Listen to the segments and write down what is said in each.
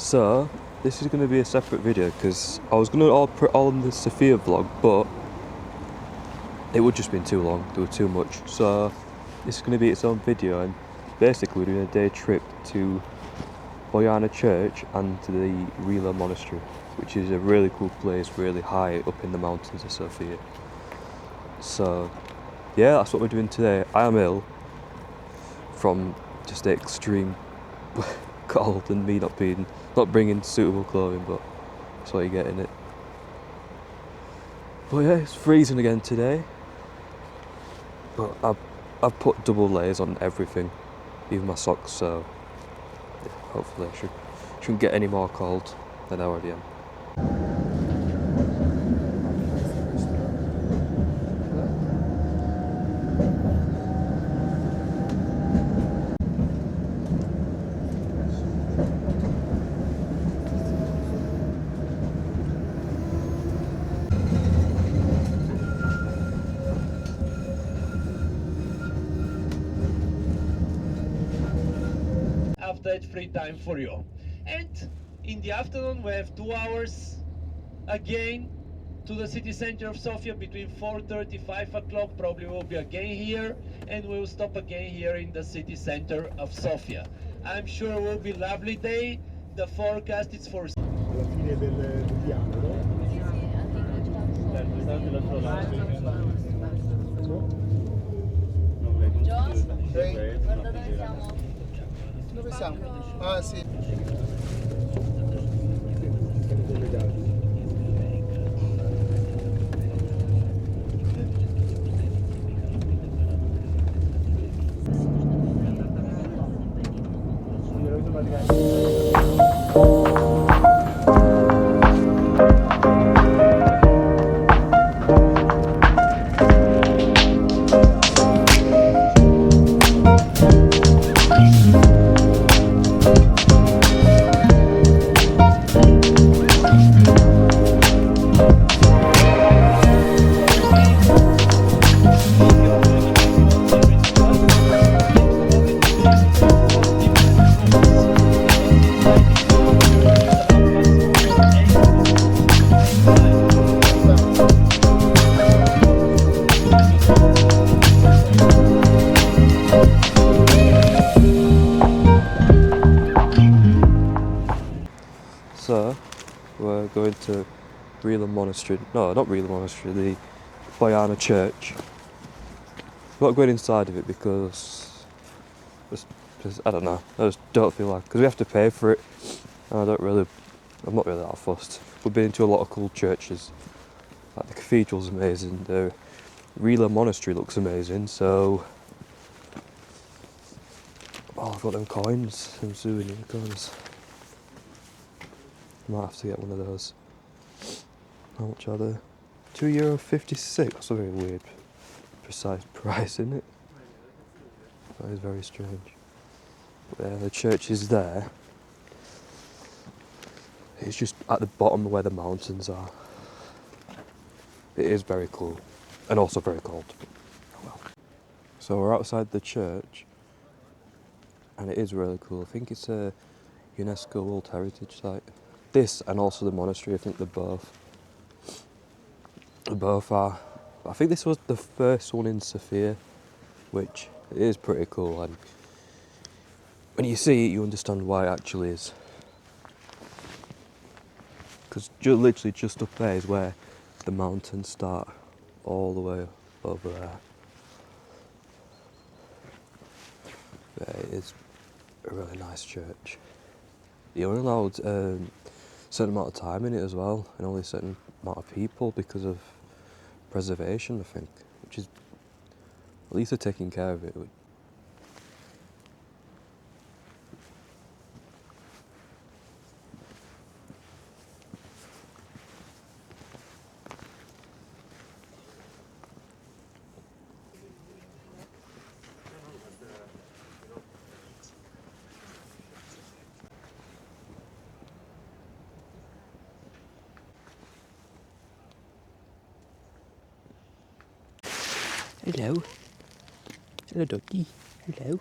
So, this is going to be a separate video because I was going to put all in the Sofia vlog, but it would just been too long, there was too much. So, this is going to be its own video, and basically we're doing a day trip to Bojana Church and to the Rila Monastery, which is a really cool place, really high up in the mountains of Sofia. So, yeah, that's what we're doing today. I am ill from just the extreme cold and me not bringing suitable clothing, but that's what you get in it. But yeah, it's freezing again today. But I've put double layers on everything, even my socks, so yeah, hopefully I shouldn't get any more cold than I already am. After that free time for you. And in the afternoon we have 2 hours again to the city center of Sofia between 4:30 5 o'clock. Probably we'll be again here, and we'll stop again here in the city center of Sofia. I'm sure it will be a lovely day. The forecast is for alla fine del piano, no? Guarda dove siamo. Dove siamo? Ah sì. So, we're going to Rila Monastery. No, not Rila Monastery, the Bojana Church. We're not going inside of it because I don't know, I just don't feel like, because we have to pay for it, and I'm not really that fussed. We've been to a lot of cool churches, like the cathedral's amazing, the Rila Monastery looks amazing, so I've got them coins, some souvenir coins. Might have to get one of those. How much are they? €2.56. That's a very weird, precise price, isn't it? That is very strange. But yeah, the church is there. It's just at the bottom where the mountains are. It is very cool, and also very cold. Oh well. So we're outside the church, and it is really cool. I think it's a UNESCO World Heritage Site. This and also the monastery, I think they're both are. I think this was the first one in Sofia, which is pretty cool, and when you see it you understand why it actually is. Because literally just up there is where the mountains start, all the way over there. Yeah, it is a really nice church. You're only allowed a certain amount of time in it as well, and only a certain amount of people because of preservation, I think, which is, at least they're taking care of it. Hello. Hello, doggy. Hello.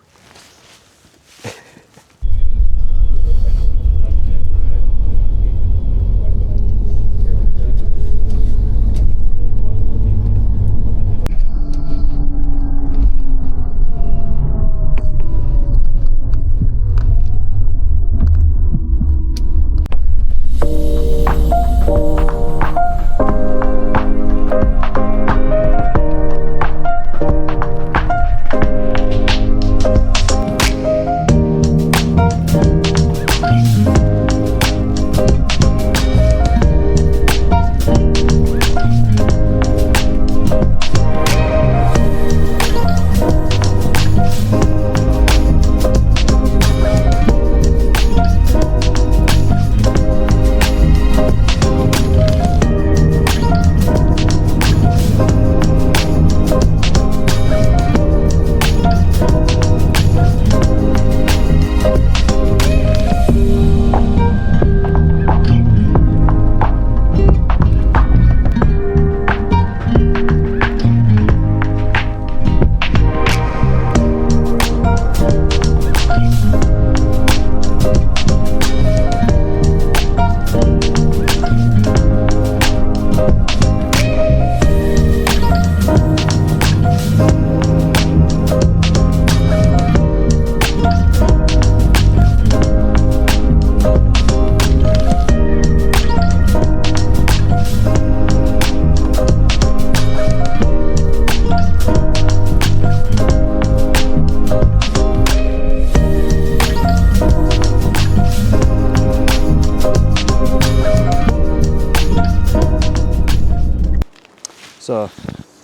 So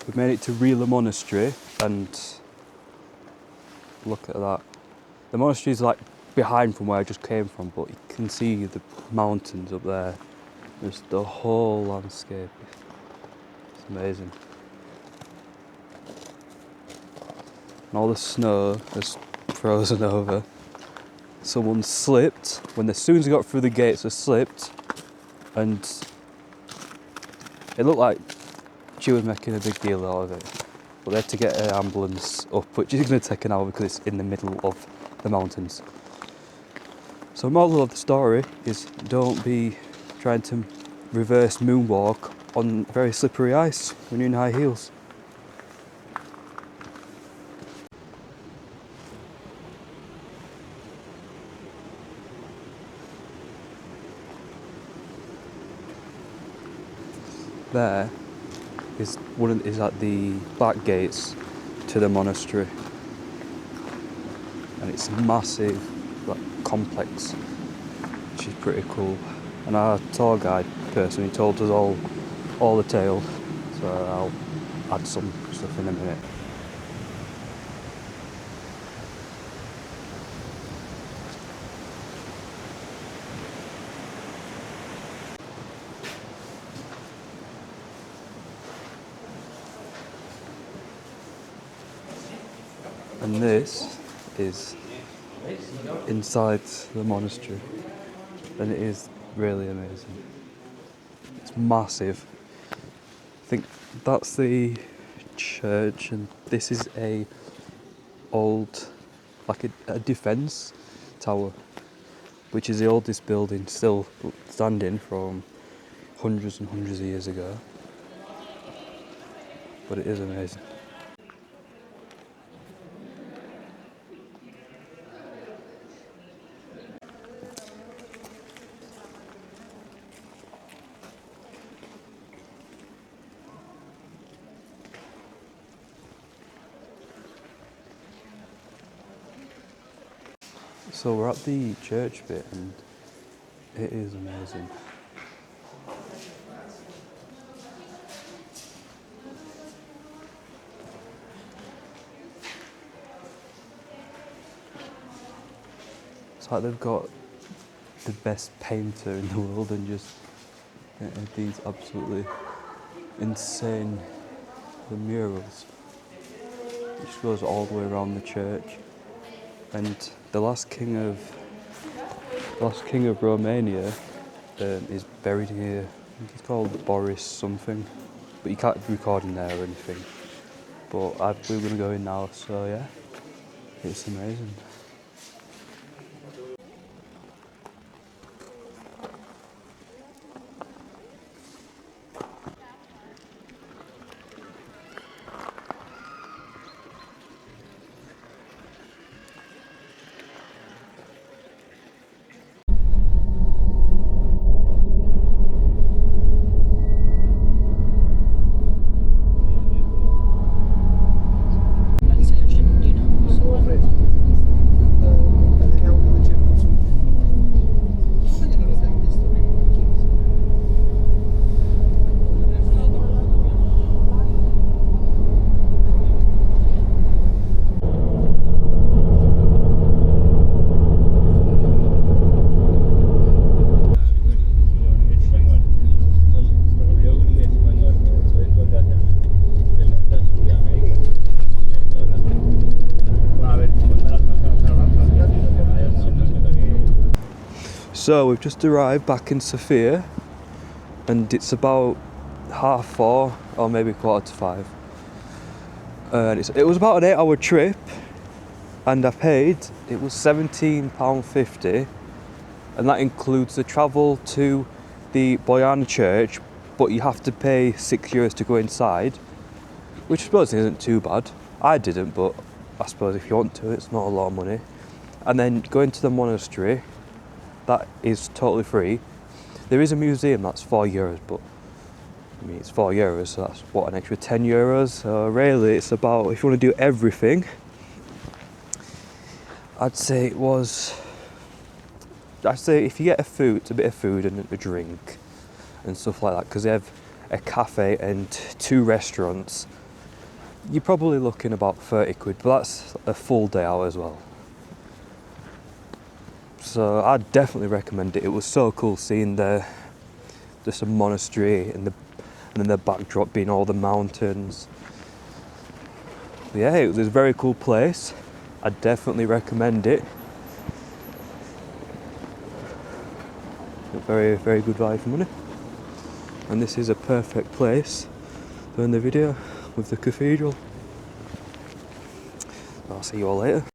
we've made it to Rila Monastery, and look at that. The monastery is like behind from where I just came from, but you can see the mountains up there. There's the whole landscape. It's amazing. And all the snow is frozen over. Someone slipped. As soon as they got through the gates, they slipped, and it looked like she was making a big deal out of it. But they had to get an ambulance up, which is going to take an hour because it's in the middle of the mountains. So the moral of the story is don't be trying to reverse moonwalk on very slippery ice when you're in high heels. There is at the back gates to the monastery, and it's massive, like complex, which is pretty cool. And our tour guide person, he told us all the tale, so I'll add some stuff in a minute. And this is inside the monastery, and it is really amazing. It's massive. I think that's the church, and this is a old, like a defence tower, which is the oldest building still standing from hundreds and hundreds of years ago. But it is amazing. So we're at the church bit, and it is amazing. It's like they've got the best painter in the world and just these absolutely insane murals, which goes all the way around the church. And the last king of Romania is buried here. I think he's called Boris something, but you can't record in there or anything. But we're going to go in now, so yeah, it's amazing. So we've just arrived back in Sofia, and it's about 4:30 or maybe 4:45. It was about an 8-hour trip, and I paid, it was £17.50, and that includes the travel to the Boyan church, but you have to pay €6 to go inside, which I suppose isn't too bad. I didn't, but I suppose if you want to, it's not a lot of money. And then going to the monastery, that is totally free. There is a museum that's €4, but I mean it's €4, so that's what, an extra €10. So really it's about, if you want to do everything, I'd say if you get a bit of food and a drink and stuff like that, because they have a cafe and 2 restaurants, you're probably looking about 30 quid, but that's a full day out as well. So I'd definitely recommend it. It was so cool seeing just a monastery and then the backdrop being all the mountains. Yeah, it was a very cool place. I'd definitely recommend it. A very, very good value for money. And this is a perfect place to end the video with the cathedral. I'll see you all later.